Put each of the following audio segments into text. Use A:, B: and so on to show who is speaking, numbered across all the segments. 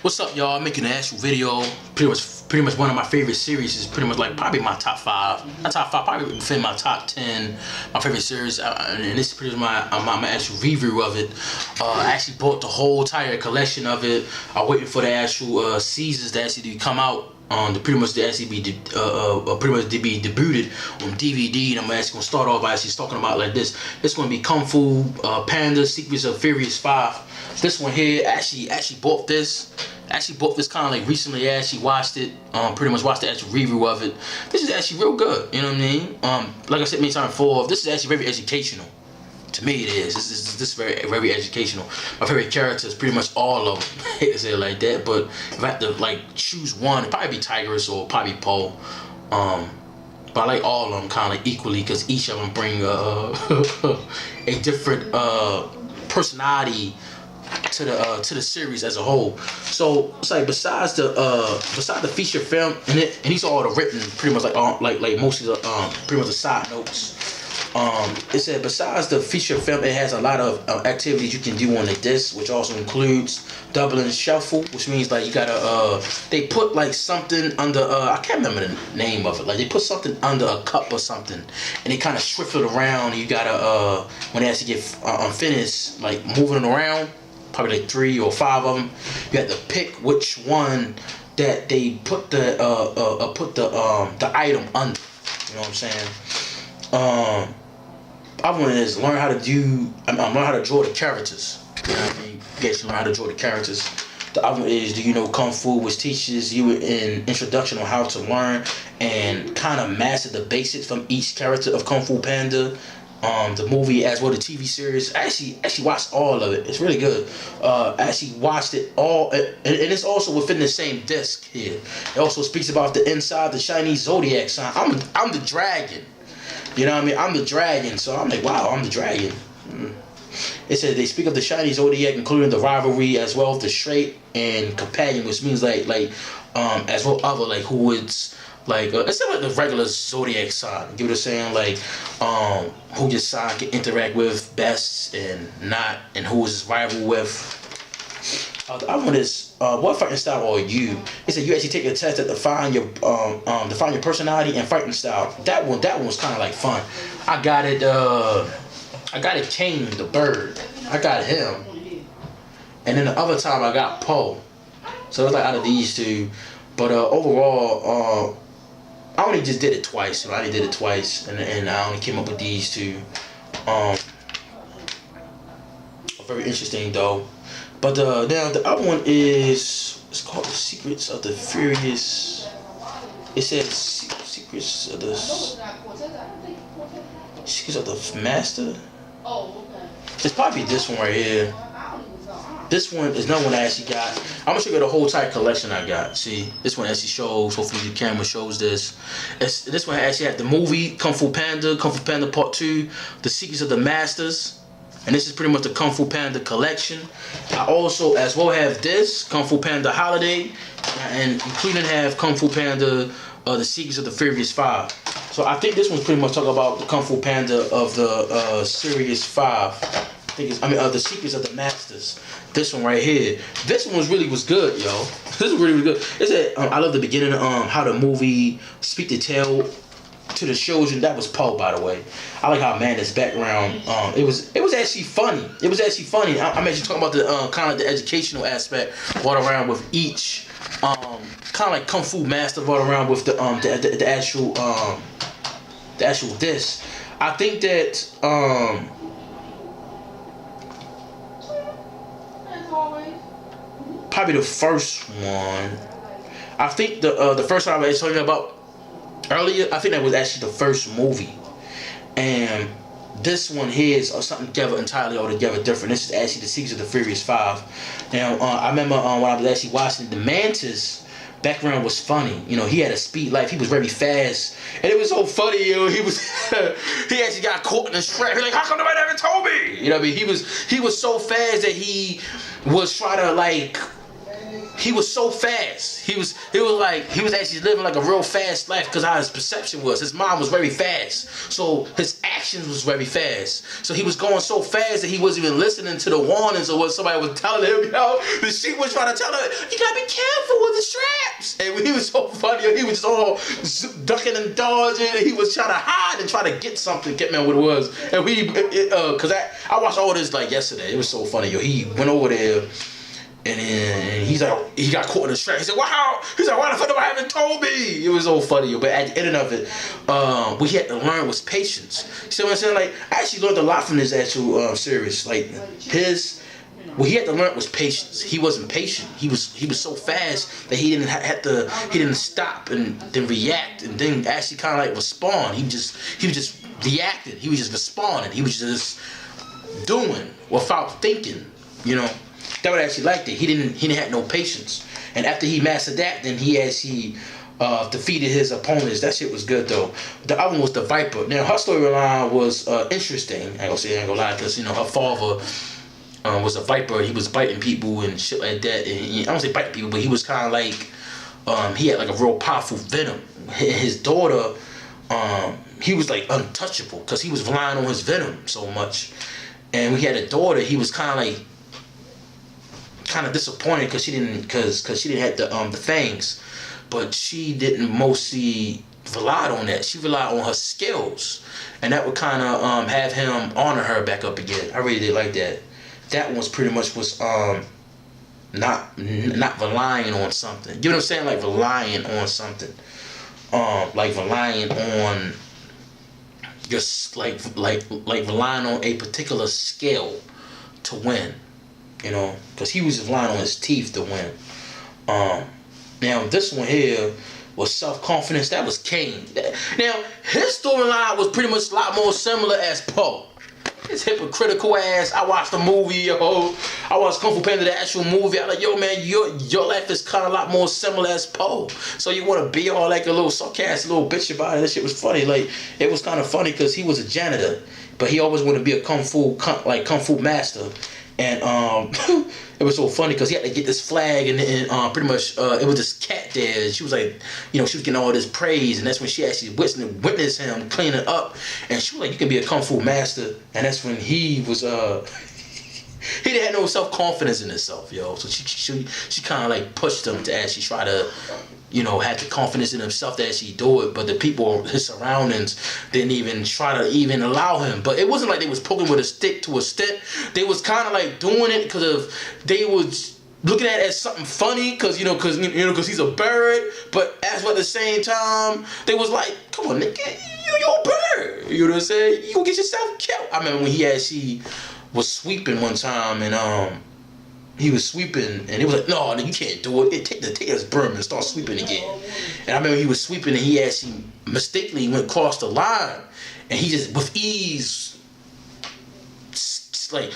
A: What's up, y'all? I'm making an actual video. Pretty much one of my favorite series. Is pretty much like probably my top five. Not top five, probably within my top 10. My favorite series, and this is pretty much my actual review of it. I actually bought the whole entire collection of it. I'm waiting for the actual seasons to actually come out. Pretty much be debuted on DVD, and I'm actually gonna start off by actually talking about like this. It's gonna be Kung Fu Panda: Secrets of Furious 5. This one here, actually bought this. Actually bought this kind of like recently. I actually watched it. Pretty much watched the actual review of it. This is actually real good. You know what I mean? Like I said many times before, this is actually very educational. To me, it is. This is very educational. My favorite characters, pretty much all of them. I hate to say it like that, but if I had to like choose one, it'd probably be Tigress or probably Poe. But I like all of them kind of like equally because each of them bring a different personality to the series as a whole. So it's like besides the feature film and these are all the written pretty much like mostly the pretty much the side notes. It said besides the feature film, it has a lot of activities you can do on the disc, which also includes double and shuffle, which means like you gotta they put like something under I can't remember the name of it. Like they put something under a cup or something, and they kind of shuffle it around. And you gotta when they actually get finished, like moving it around, probably like 3 or 5 of them. You have to pick which one that they put the item under. You know what I'm saying? I want to learn how to learn how to draw the characters. You know what I mean? You guys learn how to draw the characters. The other one is, do you know Kung Fu, which teaches you an introduction on how to learn and kind of master the basics from each character of Kung Fu Panda. The movie as well the TV series. I actually watched all of it. It's really good. I actually watched it all, and it's also within the same disc here. It also speaks about the inside, the Chinese zodiac sign. I'm the dragon. You know what I mean? I'm the dragon, so I'm like, wow, I'm the dragon. It says they speak of the Chinese zodiac, including the rivalry as well as the straight and companion, which means like as well other like who it's like it's not like the regular zodiac sign. You know what I'm saying? Like who your sign can interact with best and not, and who is his rival with. The other one is what fighting style are you? It said you actually take a test to define your personality and fighting style. That one was kind of like fun. I got it Kane the bird. I got him, and then the other time I got Poe. So it's like out of these two, but overall I only just did it twice. So I only did it twice, and I only came up with these two. Very interesting though. But now the other one is, it's called The Secrets of the Furious. It says Secrets of the Master. It's probably this one right here. This one is another one I actually got. I'm gonna show you the whole entire collection I got. See, this one actually shows. Hopefully the camera shows this. This one actually had the movie Kung Fu Panda Part 2, The Secrets of the Masters. And this is pretty much the Kung Fu Panda collection. I also as well have this Kung Fu Panda Holiday, and including have Kung Fu Panda The Secrets of the Furious 5. So I think this one's pretty much talking about the Kung Fu Panda of the Series 5. The Secrets of the Masters. This one right here. This one was good, yo. This is really good. It said I love the beginning how the movie speak the tale to the children. That was Poe, by the way. I like how Amanda's background. It was actually funny. I'm actually talking about the kind of the educational aspect brought around with each kind of like Kung Fu master brought around with the actual disc. I think that probably the first one. I think the first one I was talking about earlier, I think that was actually the first movie, and this one here is something entirely altogether different. This is actually The Secrets of the Furious 5. Now, I remember when I was actually watching the Mantis background was funny. You know, he had a speed life. He was very fast, and it was so funny. You know, he actually got caught in the strap. He's like, how come nobody never told me? You know what I mean? He was so fast that he was trying to like he was so fast. He was like he was actually living like a real fast life because how his perception was. His mind was very fast, so his actions was very fast. So he was going so fast that he wasn't even listening to the warnings or what somebody was telling him. The sheep was trying to tell him, "You gotta be careful with the straps." And when he was so funny, he was just all ducking and dodging. And he was trying to hide and try to get something. Get me what it was. And cause I watched all this like yesterday. It was so funny. He went over there. And then he's like, he got caught in the strap. He said, "Wow!" He's like, "Why the fuck nobody haven't told me?" It was so funny, but at the end of it, what he had to learn was patience. You see what I'm saying? Like, I actually learned a lot from this actual series. Like, what he had to learn was patience. He wasn't patient. He was so fast that he didn't stop and then react and then actually kind of like respond. He was just reacting. He was just responding. He was just doing without thinking. That would actually liked it. He didn't have no patience. And after he mastered that, then he actually defeated his opponents. That shit was good though. The other one was the Viper. Now her storyline was interesting. I ain't gonna lie, because her father was a Viper. He was biting people and shit like that. And I don't say biting people, but he was kind of like he had like a real powerful venom. His daughter, he was like untouchable because he was relying on his venom so much. And when he had a daughter, he was kind of disappointed because she didn't have the fangs, but she didn't mostly rely on that. She relied on her skills, and that would kind of have him honor her back up again. I really did like that. That one was pretty much not relying on something. You know what I'm saying? Like relying on something. Like relying on just like relying on a particular skill to win. Because he was relying on his teeth to win. Now this one here was self-confidence. That was Kane. Now his storyline was pretty much a lot more similar as Poe. His hypocritical ass. I watched the movie, yo. I watched Kung Fu Panda, the actual movie. I'm like, yo, man, your life is kind of a lot more similar as Poe. So you want to be all like a little sarcastic little bitch about it. That shit was funny. Like, it was kind of funny because he was a janitor, but he always wanted to be a kung fu master. And it was so funny because he had to get this flag, and pretty much it was this cat there. And she was like, she was getting all this praise, and that's when she actually witnessed him cleaning up. And she was like, "You can be a kung fu master." And that's when he was he didn't have no self-confidence in himself, yo. So she kind of like pushed him to actually try to, had the confidence in himself to actually do it. But the people, his surroundings, didn't even try to even allow him. But it wasn't like they was poking with a stick to a stick. They was kind of like doing it because they was looking at it as something funny because he's a bird. But as well at the same time, they was like, "Come on, nigga, you're a bird." You know what I'm saying? You gonna get yourself killed. I remember when he actually was sweeping one time, and he was sweeping, and it was like, "No, you can't do it. Take this broom and start sweeping again." And I remember he was sweeping, and he actually mistakenly went across the line, and he just with ease, like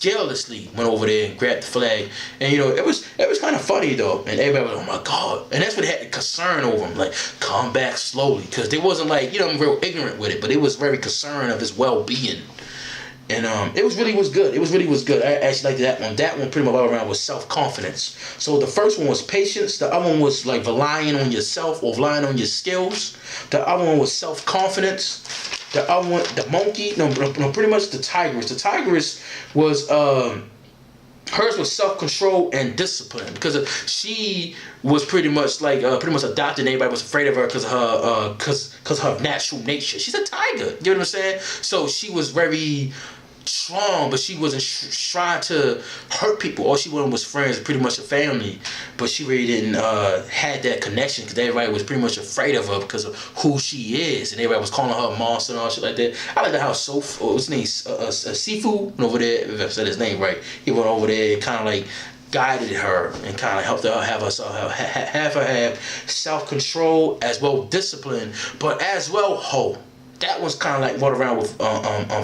A: carelessly went over there and grabbed the flag. And it was kind of funny though, and everybody was, "Oh my God!" And that's what had the concern over him, like, come back slowly, because they wasn't like real ignorant with it, but it was very concerned of his well-being. And it was good. It was good. I actually liked that one. That one pretty much all around was self-confidence. So the first one was patience. The other one was like relying on yourself or relying on your skills. The other one was self-confidence. The other one, the monkey, no, pretty much the tigress. The tigress was hers was self-control and discipline, because she was pretty much adopted. And everybody was afraid of her because of her natural nature. She's a tiger. You know what I'm saying? So she was very strong, but she wasn't trying to hurt people. All she wanted was friends, pretty much a family. But she really didn't had that connection because everybody was pretty much afraid of her because of who she is, and everybody was calling her a monster and all shit like that. I like how what's his name, Sifu over there, if I said his name right. He went over there and kind of like guided her and kind of helped her have self-control as well discipline, but as well whole. That was kind of like what around with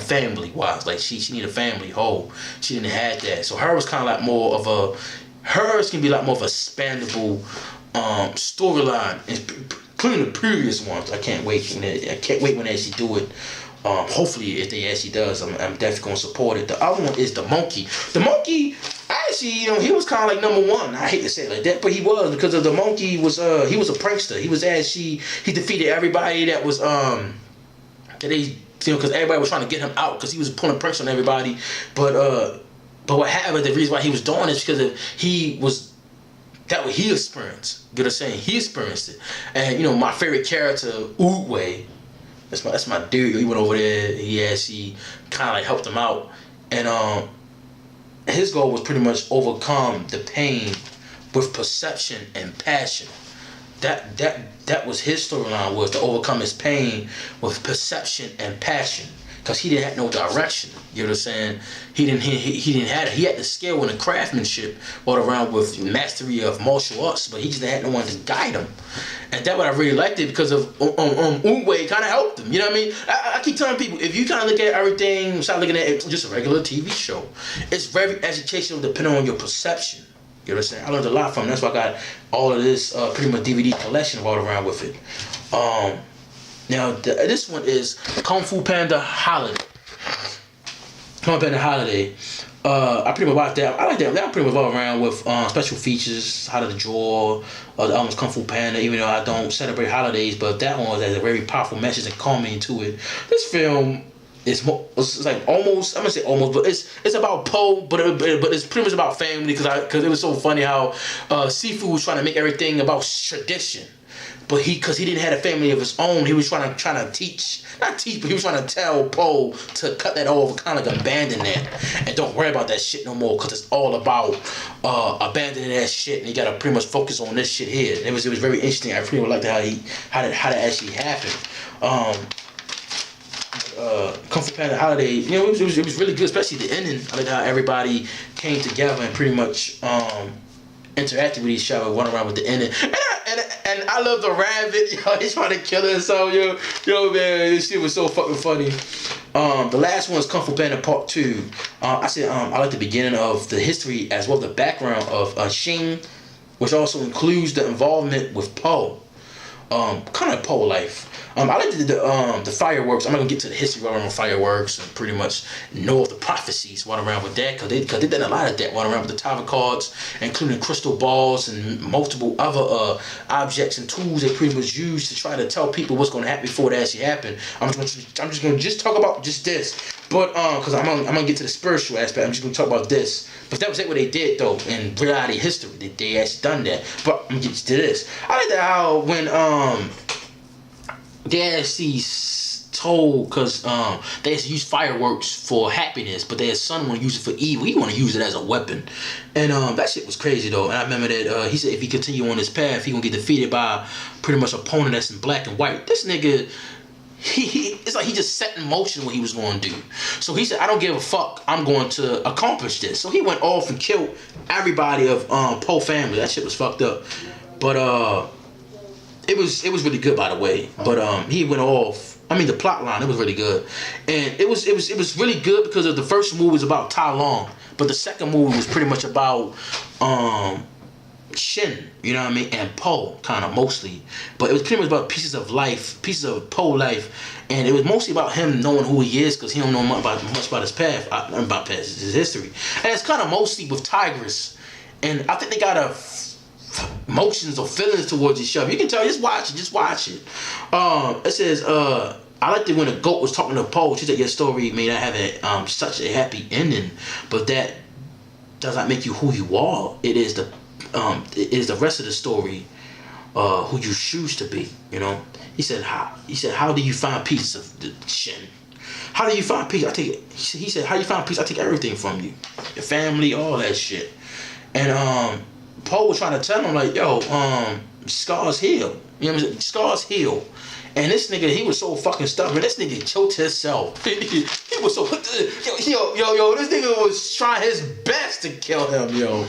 A: family wise. Like she needed a family whole. She didn't have that. So her was kind of like more of hers can be like more of a expandable storyline, including the previous ones. I can't wait when they actually do it. Hopefully, if they actually does, I'm definitely gonna support it. The other one is the monkey. The monkey, actually, he was kind of like number one. I hate to say it like that, but he was, because of the monkey was he was a prankster. He was actually, he defeated everybody that was that they, because everybody was trying to get him out because he was pulling pranks on everybody. But what happened? The reason why he was doing it is because that what he experienced. You know what I'm saying? He experienced it. And my favorite character, Uwe, that's my dude. He went over there. He actually kind of like helped him out, and his goal was pretty much overcome the pain with perception and passion. That was his storyline, was to overcome his pain with perception and passion. Because he didn't have no direction. You know what I'm saying? He didn't have it. He had the skill and the craftsmanship all around with mastery of martial arts, but he just had no one to guide him. And that's what I really liked it, because of Uwe kind of helped him. You know what I mean? I keep telling people, if you kind of look at everything, start looking at it just a regular TV show, it's very educational depending on your perception. You know what I'm saying? I learned a lot from it. That's why I got all of this pretty much DVD collection all around with it. Now, this one is Kung Fu Panda Holiday. Kung Fu Panda Holiday. I pretty much watched that. I like that. That pretty much all around with special features, how to draw, the almost Kung Fu Panda, even though I don't celebrate holidays, but that one has a very powerful message and calming to it. This film it's like almost, I'm gonna say almost, but it's about Po, but it's pretty much about family, because it was so funny how Sifu was trying to make everything about tradition. But because he didn't have a family of his own, he was trying to not teach, but he was trying to tell Po to cut that off, kind of like abandon that, and don't worry about that shit no more, because it's all about abandoning that shit, and you gotta pretty much focus on this shit here. And it was very interesting. I pretty much liked how that actually happened. Kung Fu Panda Holiday, it was really good, especially the ending. I like how everybody came together and pretty much interacted with each other, went around with the ending. And I love the rabbit, he's trying to kill himself, man, this shit was so fucking funny. The last one is Kung Fu Panda Part 2. I said I like the beginning of the history as well as the background of Xing, which also includes the involvement with Po. Kind of Po life. I like the fireworks. I'm not gonna get to the history around fireworks and pretty much know of the prophecies what around with that, because they did a lot of that what around with the tarot cards, including crystal balls and multiple other objects and tools they pretty much use to try to tell people what's gonna happen before it actually happened. I'm just gonna talk about just this, but because I'm gonna get to the spiritual aspect. I'm just gonna talk about this. But that was what they did though in reality history. They actually done that. But I'm gonna get to this. I like that how when they actually told, because they used to use fireworks for happiness, but their son want to use it for evil. He want to use it as a weapon, and that shit was crazy though. And I remember that he said if he continue on this path, he gonna get defeated by pretty much opponent that's in black and white. This nigga, it's like he just set in motion what he was going to do. So he said, I don't give a fuck, I'm going to accomplish this. So he went off and killed everybody of Po family. That shit was fucked up, but it was really good, by the way. But he went off. I mean, the plot line, it was really good, and it was really good because of the first movie was about Tai Lung, but the second movie was pretty much about Shin, you know what I mean, and Po, kind of mostly, but it was pretty much about pieces of Po life, and it was mostly about him knowing who he is, because he don't know much about his path, his history, and it's kind of mostly with Tigress, and I think they got emotions or feelings towards each other. You can tell, just watch it. It says, I liked it when the goat was talking to Po. She said, your story may not have such a happy ending, but that does not make you who you are. It is the rest of the story, who you choose to be, He said, how do you find peace of the Shin? How do you find peace? He said, how do you find peace? I take everything from you. Your family, all that shit. And Po was trying to tell him, like, yo, scars heal. You know what I'm saying? Scars heal. And this nigga, he was so fucking stubborn. This nigga choked himself. He was so, yo, this nigga was trying his best to kill him, yo.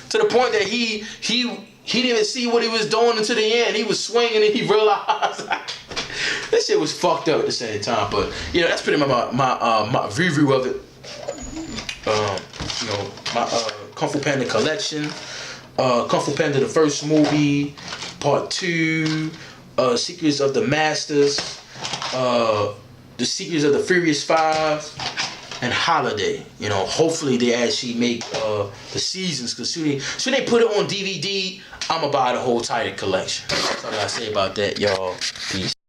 A: To the point that he didn't even see what he was doing until the end. He was swinging and he realized this shit was fucked up at the same time. But, that's pretty much my review of it. My Kung Fu Panda collection. Kung Fu Panda, the first movie, Part 2, Secrets of the Masters, The Secrets of the Furious 5 and Holiday. You know, hopefully they actually make the seasons, because soon they put it on DVD, I'ma buy the whole Titan collection. That's all I gotta say about that, y'all. Peace.